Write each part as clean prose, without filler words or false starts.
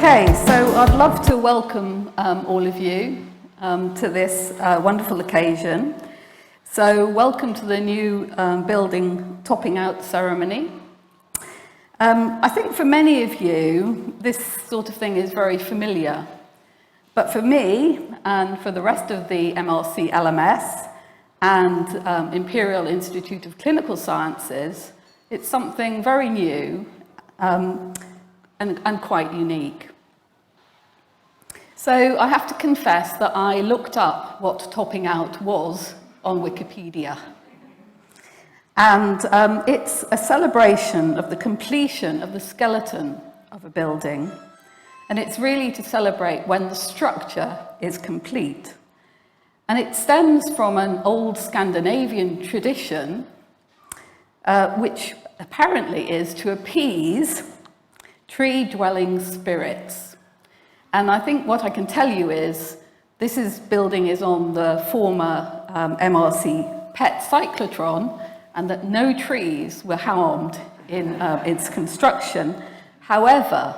Okay, so I'd love to welcome all of you to this wonderful occasion. So welcome to the new building topping out ceremony. I think for many of you, this sort of thing is very familiar. But for me, and for the rest of the MRC LMS and Imperial Institute of Clinical Sciences, it's something very new and quite unique. So I have to confess that I looked up what topping out was on Wikipedia. And it's a celebration of the completion of the skeleton of a building. And it's really to celebrate when the structure is complete. And it stems from an old Scandinavian tradition, which apparently is to appease tree-dwelling spirits. And I think what I can tell you is, this building is on the former MRC pet cyclotron, and that no trees were harmed in its construction. However,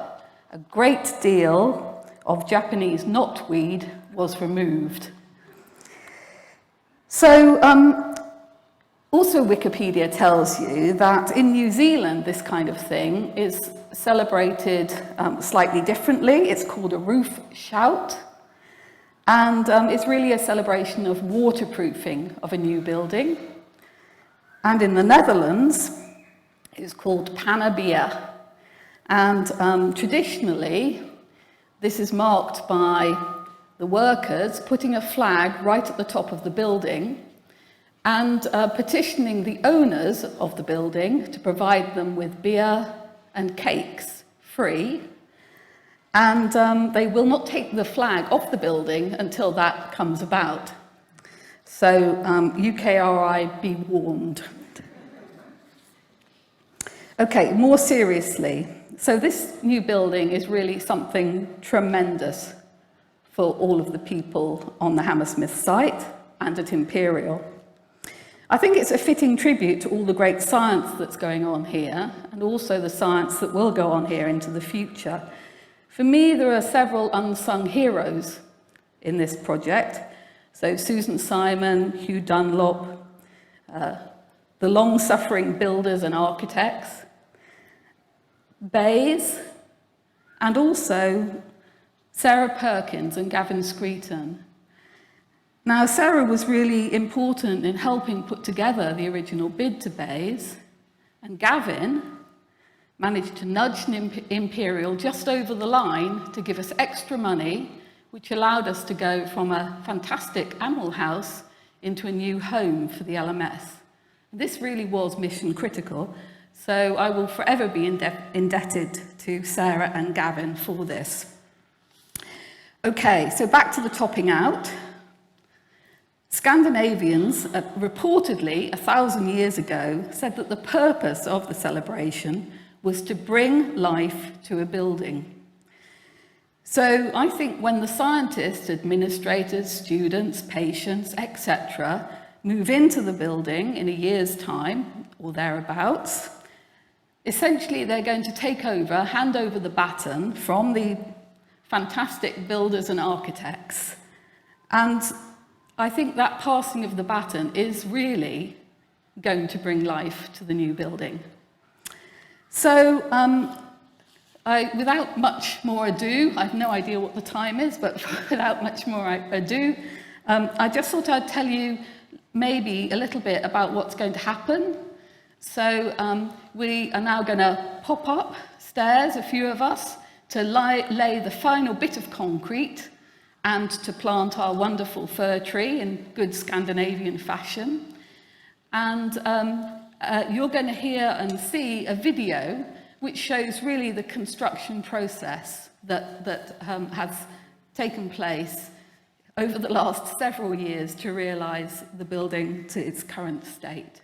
a great deal of Japanese knotweed was removed. So, also Wikipedia tells you that in New Zealand, this kind of thing is celebrated slightly differently. It's called a roof shout. And it's really a celebration of waterproofing of a new building. And in the Netherlands, it's called Panabia. And traditionally, this is marked by the workers putting a flag right at the top of the building and petitioning the owners of the building to provide them with beer and cakes free. And they will not take the flag off the building until that comes about. So UKRI, be warned. Okay, more seriously. So this new building is really something tremendous for all of the people on the Hammersmith site and at Imperial. I think it's a fitting tribute to all the great science that's going on here, and also the science that will go on here into the future. For me, there are several unsung heroes in this project. So Susan Simon, Hugh Dunlop, the long-suffering builders and architects, Bayes, and also Sarah Perkins and Gavin Screeton. Now, Sarah was really important in helping put together the original bid to Bayes, and Gavin managed to nudge Imperial just over the line to give us extra money, which allowed us to go from a fantastic animal house into a new home for the LMS. This really was mission critical, so I will forever be indebted to Sarah and Gavin for this. Okay, so back to the topping out. Scandinavians, reportedly 1,000 years ago, said that the purpose of the celebration was to bring life to a building. So I think when the scientists, administrators, students, patients, etc., move into the building in a year's time, or thereabouts, essentially they're going to take over, hand over the baton from the fantastic builders and architects. And I think that passing of the baton is really going to bring life to the new building. So without much more ado, I have no idea what the time is, but without much more ado, I just thought I'd tell you maybe a little bit about what's going to happen. So we are now going to pop up stairs, a few of us, to lay the final bit of concrete and to plant our wonderful fir tree in good Scandinavian fashion. And you're going to hear and see a video which shows really the construction process that has taken place over the last several years to realise the building to its current state.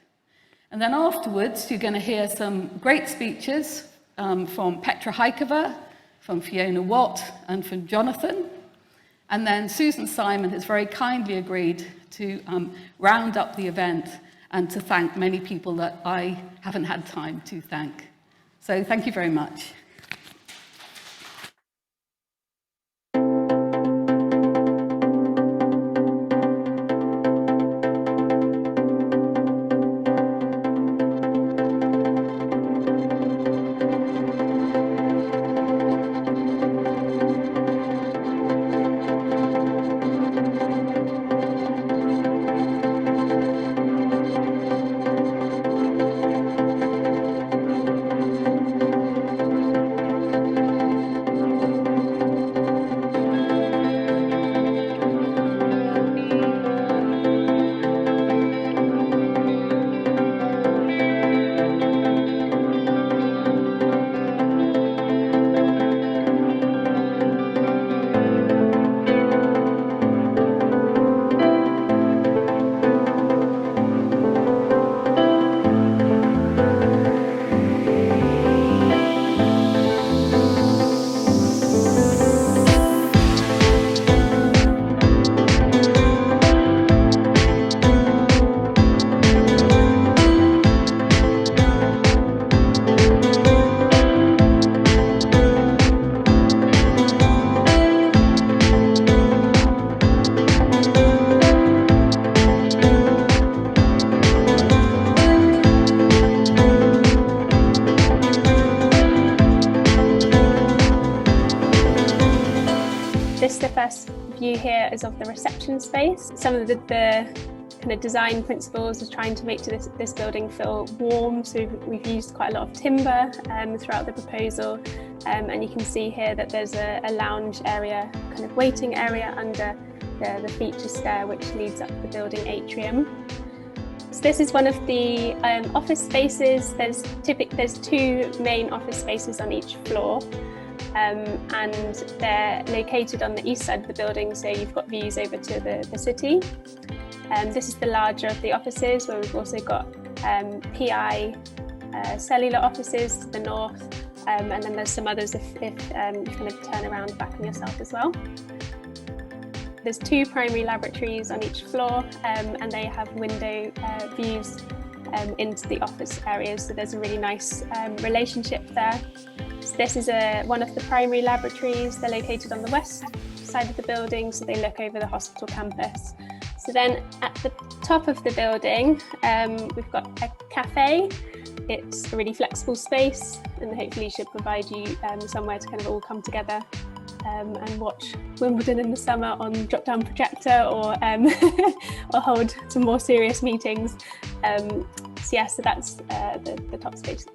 And then afterwards, you're going to hear some great speeches from Petra Heikova, from Fiona Watt, and from Jonathan. And then Susan Simon has very kindly agreed to round up the event and to thank many people that I haven't had time to thank. So thank you very much. areas of the reception space. Some of the kind of design principles is trying to make this building feel warm, so we've used quite a lot of timber throughout the proposal, and you can see here that there's a lounge area, kind of waiting area under the feature stair which leads up the building atrium. So this is one of the office spaces. There's two main office spaces on each floor, and they're located on the east side of the building, so you've got views over to the city. This is the larger of the offices, where we've also got PI cellular offices to the north, and then there's some others if you kind of turn around back on yourself as well. There's two primary laboratories on each floor, and they have window views into the office areas, so there's a really nice relationship there. So this is one of the primary laboratories. They're located on the west side of the building, so they look over the hospital campus. So then at the top of the building, we've got a cafe. It's a really flexible space, and hopefully should provide you somewhere to kind of all come together and watch Wimbledon in the summer on drop-down projector, or or hold some more serious meetings. So that's the top space.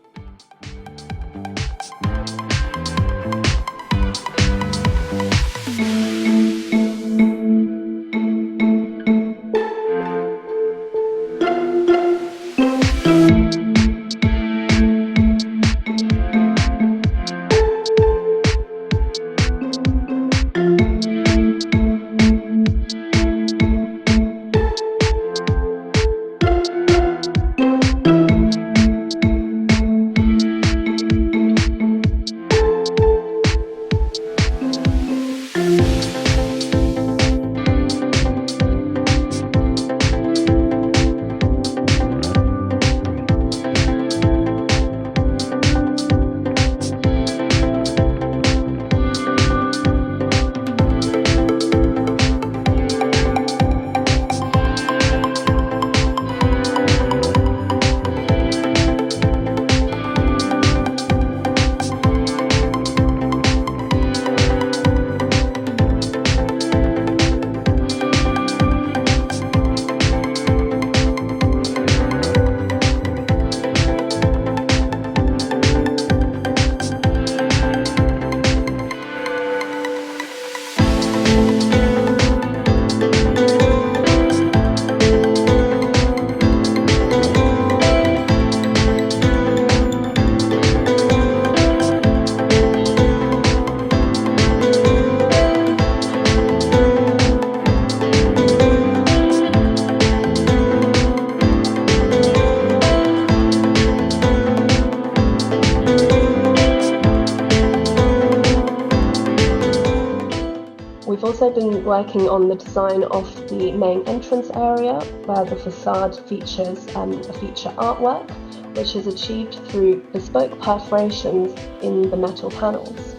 We've also been working on the design of the main entrance area, where the facade features a feature artwork, which is achieved through bespoke perforations in the metal panels.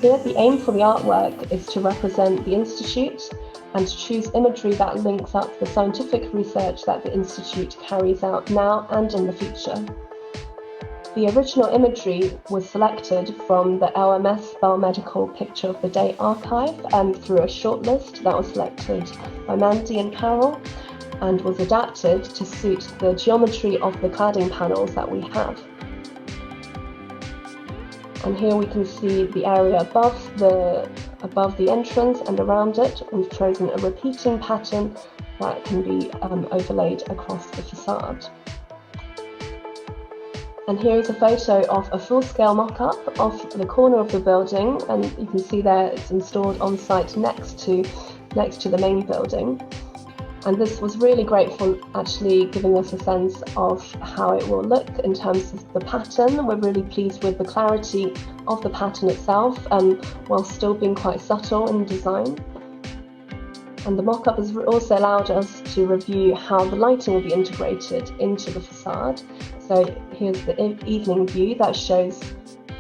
Here, the aim for the artwork is to represent the Institute and to choose imagery that links up the scientific research that the Institute carries out now and in the future. The original imagery was selected from the LMS Biomedical Picture of the Day archive through a shortlist that was selected by Mandy and Carol, and was adapted to suit the geometry of the cladding panels that we have. And here we can see the area above the entrance and around it. We've chosen a repeating pattern that can be overlaid across the facade. And here is a photo of a full-scale mock-up of the corner of the building, and you can see there it's installed on site next to the main building. And this was really great for actually giving us a sense of how it will look in terms of the pattern. We're really pleased with the clarity of the pattern itself, while still being quite subtle in design. And the mock-up has also allowed us to review how the lighting will be integrated into the facade. So here's the evening view that shows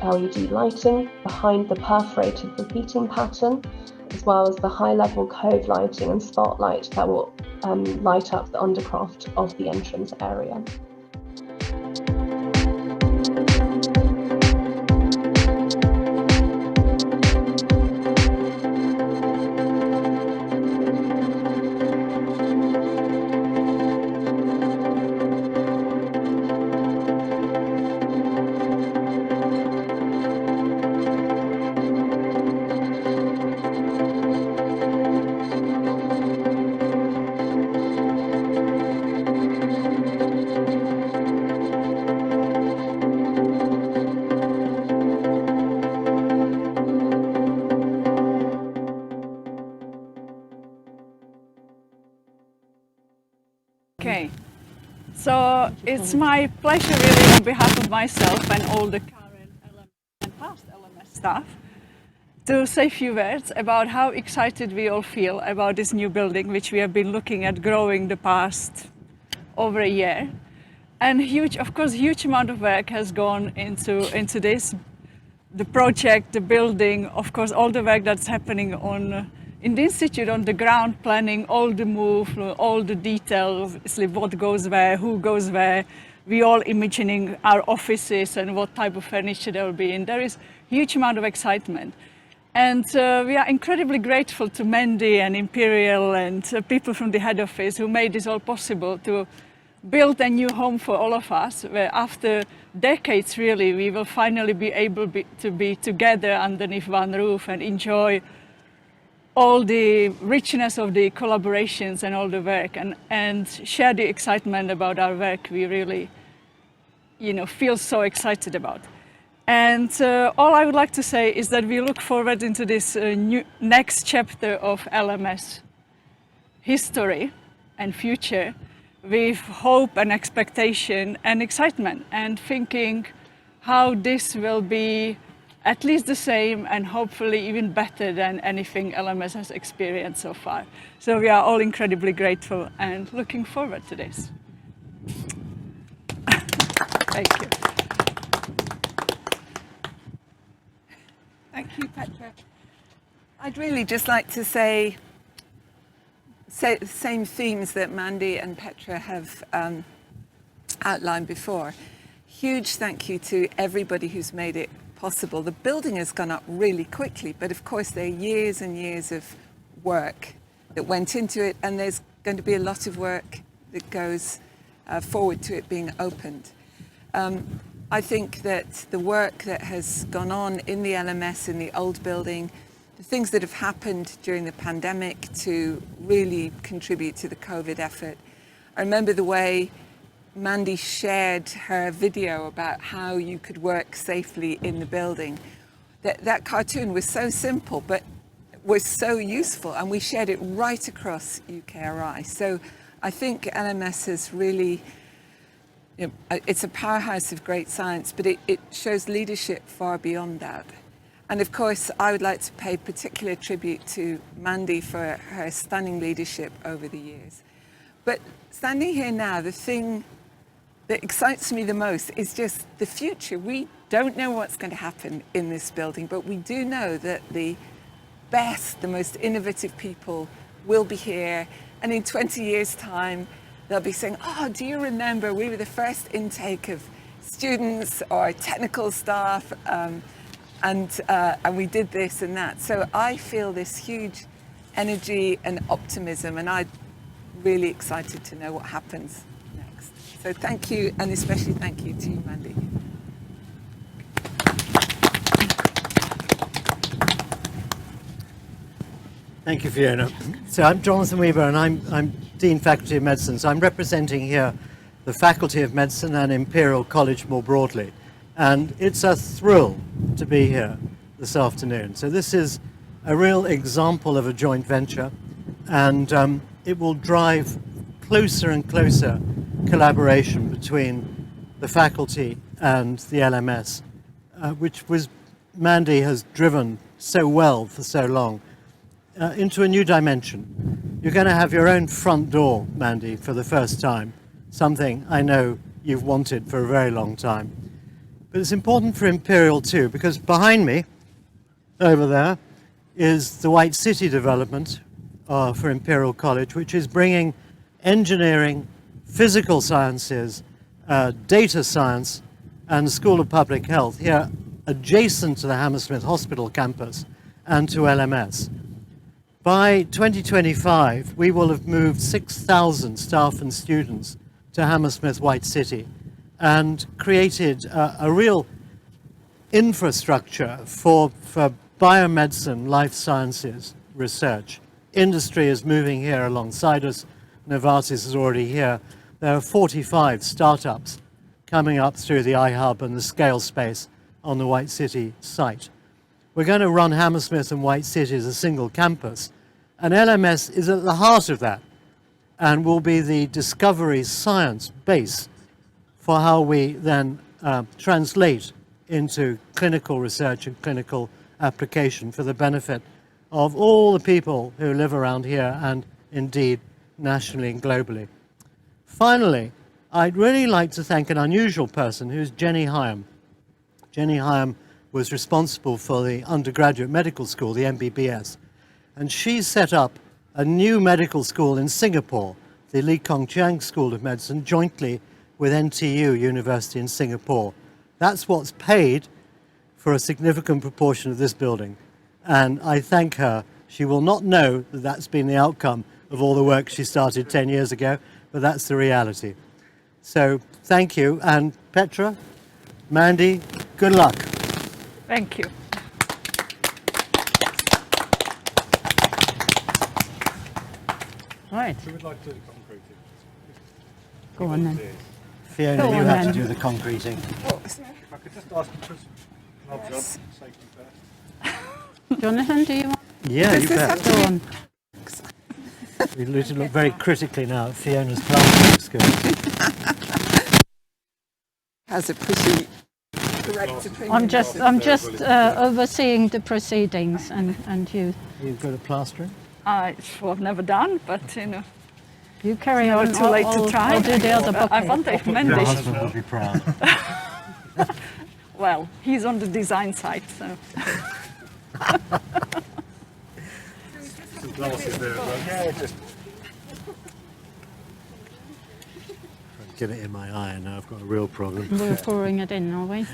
LED lighting behind the perforated repeating pattern, as well as the high-level cove lighting and spotlight that will light up the undercroft of the entrance area. Okay, so it's my pleasure really on behalf of myself and all the current and past LMS staff to say a few words about how excited we all feel about this new building, which we have been looking at growing the past over a year. And of course, huge amount of work has gone into this. The project, the building, of course, all the work that's happening in the Institute on the ground, planning all the move, all the details, obviously what goes where, who goes where. We all imagining our offices and what type of furniture there will be in. There is huge amount of excitement. And we are incredibly grateful to Mandy and Imperial and people from the head office who made this all possible to build a new home for all of us, where after decades really we will finally be able to be together underneath one roof and enjoy all the richness of the collaborations and all the work and share the excitement about our work we really feel so excited about. And all I would like to say is that we look forward into this next chapter of LMS history and future with hope and expectation and excitement, and thinking how this will be at least the same and hopefully even better than anything LMS has experienced so far. So we are all incredibly grateful and looking forward to this. Thank you. Thank you, Petra. I'd really just like to say the same themes that Mandy and Petra have outlined before. Huge thank you to everybody who's made it possible. The building has gone up really quickly, but of course there are years and years of work that went into it, and there's going to be a lot of work that goes forward to it being opened. I think that the work that has gone on in the LMS, in the old building, the things that have happened during the pandemic to really contribute to the COVID effort. I remember the way Mandy shared her video about how you could work safely in the building. That cartoon was so simple, but was so useful, and we shared it right across UKRI. So I think LMS has really, it's a powerhouse of great science, but it shows leadership far beyond that. And of course, I would like to pay particular tribute to Mandy for her stunning leadership over the years. But standing here now, the thing that excites me the most is just the future. We don't know what's going to happen in this building, but we do know that the best, the most innovative people will be here. And in 20 years' time, they'll be saying, oh, do you remember we were the first intake of students or technical staff, and we did this and that. So I feel this huge energy and optimism, and I'm really excited to know what happens next. So thank you, and especially thank you to you, Mandy. Thank you, Fiona. So I'm Jonathan Weaver, and I'm Dean Faculty of Medicine. So I'm representing here the Faculty of Medicine and Imperial College more broadly. And it's a thrill to be here this afternoon. So this is a real example of a joint venture, and it will drive closer and closer collaboration between the faculty and the LMS, which Mandy has driven so well for so long, into a new dimension. You're going to have your own front door, Mandy, for the first time, something I know you've wanted for a very long time. But it's important for Imperial too, because behind me, over there, is the White City development for Imperial College, which is bringing engineering, physical sciences, data science, and the School of Public Health here adjacent to the Hammersmith Hospital campus and to LMS. By 2025, we will have moved 6,000 staff and students to Hammersmith White City and created a real infrastructure for biomedicine, life sciences research. Industry is moving here alongside us. Novartis is already here. There are 45 startups coming up through the iHub and the Scale Space on the White City site. We're going to run Hammersmith and White City as a single campus, and LMS is at the heart of that. and will be the discovery science base for how we then translate into clinical research and clinical application for the benefit of all the people who live around here and indeed nationally and globally. Finally, I'd really like to thank an unusual person who's Jenny Hyam. Jenny Hyam was responsible for the undergraduate medical school, the MBBS, and she set up a new medical school in Singapore, the Lee Kong Chiang School of Medicine, jointly with NTU University in Singapore. That's what's paid for a significant proportion of this building. And I thank her. She will not know that that's been the outcome of all the work she started 10 years ago, but that's the reality. So thank you. And Petra, Mandy, good luck. Thank you. Right. Who would like to do the concreting? Go on then. Fiona, Go you on, have then. to do the concreting. If I could just ask you to put some knobs on, safety first. Jonathan, do you want Yeah, you bet. to go on? We need to look very critically now at Fiona's plastering skills. Has a pretty correct opinion. I'm just overseeing the proceedings, and you You've got a plastering? I've never done, but you know, you carry never on. too late to try. I'll do the other I bucket. wonder if Your Mandy. husband would be proud. Well, he's on the design side, so. Some glasses there as well. Yeah, just Get it in my eye and now I've got a real problem. We're pouring it in, are we?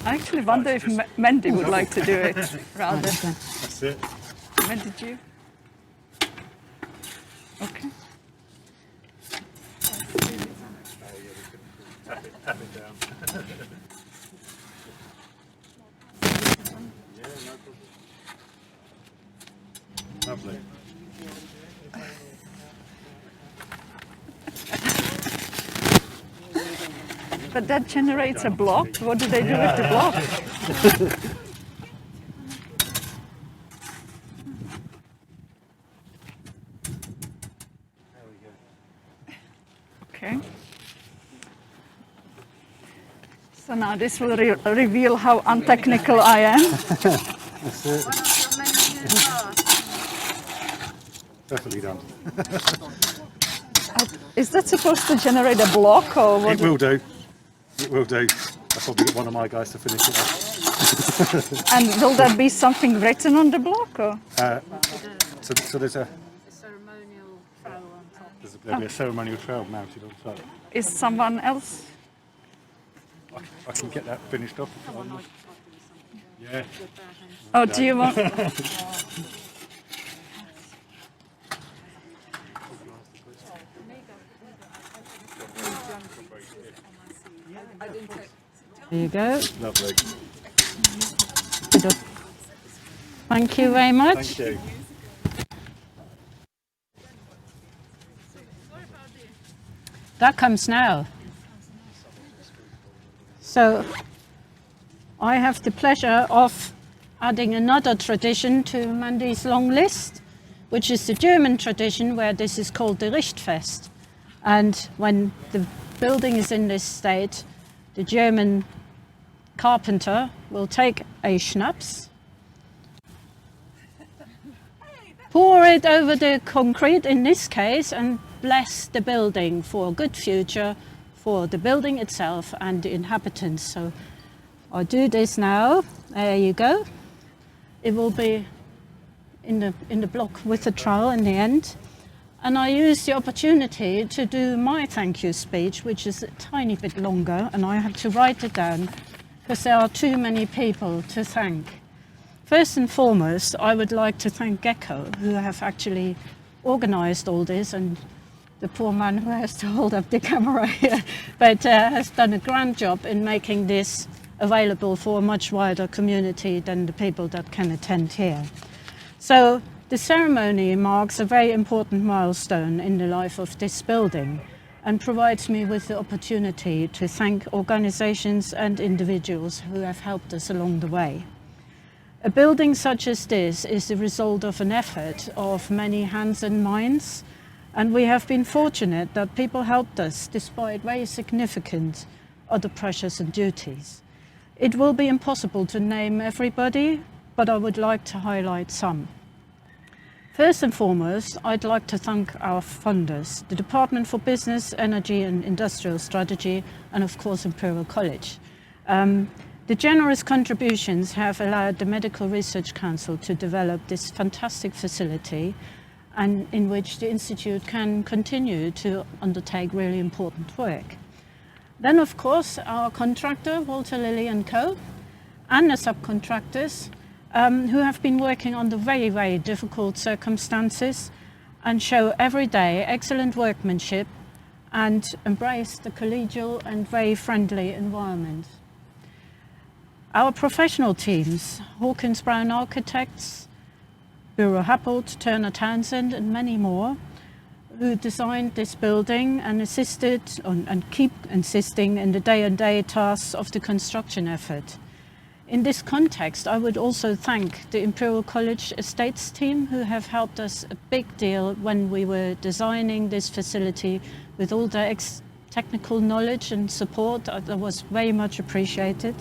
I actually wonder if Mandy would like to do it rather. that's it. When did you? Okay. Tap it down. Yeah, no problem. Lovely. But that generates a block. What do they do with the block? Okay. So now this will reveal how untechnical I am. That's it. Perfectly done. Is that supposed to generate a block or what? It will do. It will do. I'll probably get one of my guys to finish it off. And will there be something written on the block or? So there's a there'll be a ceremonial trail mounted on top. Is someone else? I can get that finished off if I want. Yeah. Oh, do you want? There you go. Lovely. Thank you very much. Thank you. That comes now. So I have the pleasure of adding another tradition to Mandy's long list, which is the German tradition where this is called the Richtfest. And when the building is in this state, the German carpenter will take a schnapps, pour it over the concrete in this case, and bless the building for a good future for the building itself and the inhabitants. So I'll do this now. There you go. It will be in the block with the trowel in the end. And I use the opportunity to do my thank you speech, which is a tiny bit longer, and I had to write it down because there are too many people to thank. First and foremost, I would like to thank Gecko, who have actually organized all this, and the poor man who has to hold up the camera here, but has done a grand job in making this available for a much wider community than the people that can attend here. So the ceremony marks a very important milestone in the life of this building and provides me with the opportunity to thank organizations and individuals who have helped us along the way. A building such as this is the result of an effort of many hands and minds, and we have been fortunate that people helped us despite very significant other pressures and duties. It will be impossible to name everybody, but I would like to highlight some. First and foremost, I'd like to thank our funders, the Department for Business, Energy and Industrial Strategy, and of course Imperial College. The generous contributions have allowed the Medical Research Council to develop this fantastic facility, and in which the Institute can continue to undertake really important work. Then of course our contractor, Walter Lilly & Co, and the subcontractors who have been working under very, very difficult circumstances and show every day excellent workmanship and embrace the collegial and very friendly environment. Our professional teams, Hawkins Brown Architects, Bureau Happold, Turner Townsend and many more, who designed this building and assisted and keep insisting in the day-to-day tasks of the construction effort. In this context, I would also thank the Imperial College Estates team who have helped us a big deal when we were designing this facility with all their technical knowledge and support. That was very much appreciated.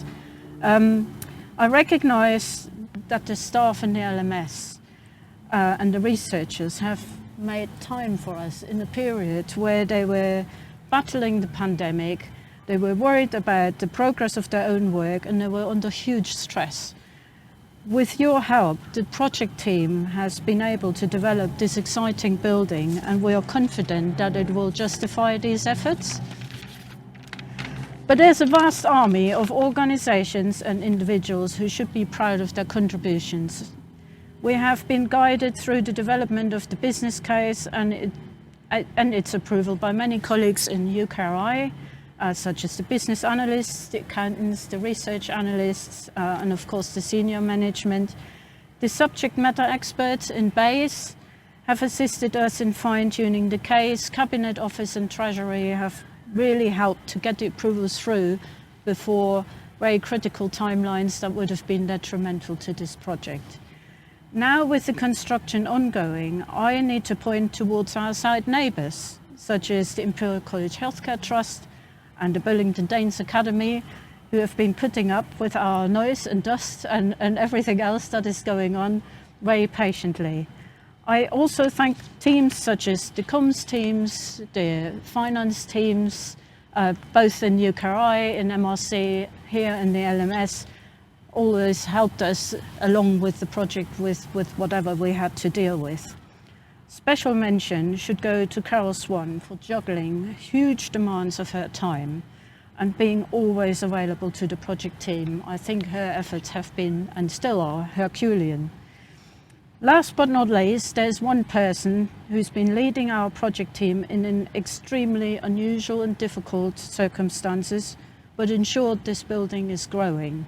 I recognize that the staff in the LMS and the researchers have made time for us in a period where they were battling the pandemic. They were worried about the progress of their own work and they were under huge stress. With your help, the project team has been able to develop this exciting building, and we are confident that it will justify these efforts. But there's a vast army of organizations and individuals who should be proud of their contributions. We have been guided through the development of the business case and its approval by many colleagues in UKRI, such as the business analysts, the accountants, the research analysts, and of course the senior management. The subject matter experts in BASE have assisted us in fine-tuning the case. Cabinet Office and Treasury have really helped to get the approvals through before very critical timelines that would have been detrimental to this project. Now, with the construction ongoing, I need to point towards our side neighbours, such as the Imperial College Healthcare Trust and the Burlington Danes Academy, who have been putting up with our noise and dust and everything else that is going on very patiently. I also thank teams such as the comms teams, the finance teams, both in UKRI, in MRC, here in the LMS, always helped us along with the project with whatever we had to deal with. Special mention should go to Carol Swan for juggling huge demands of her time and being always available to the project team. I think her efforts have been, and still are, Herculean. Last but not least, there's one person who's been leading our project team in an extremely unusual and difficult circumstances, but ensured this building is growing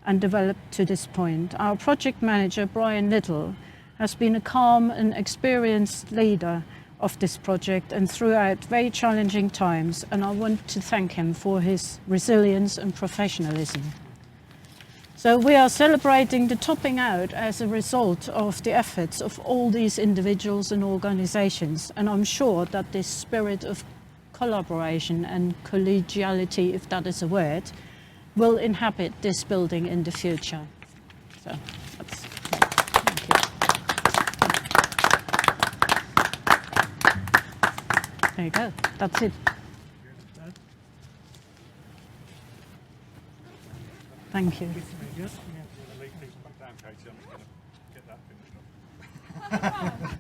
and developed to this point. Our project manager, Brian Little, has been a calm and experienced leader of this project and throughout very challenging times, and I want to thank him for his resilience and professionalism. So we are celebrating the topping out as a result of the efforts of all these individuals and organizations, and I'm sure that this spirit of collaboration and collegiality, if that is a word, will inhabit this building in the future. So that's, thank you. There you go, that's it. Thank you. Get that finished off.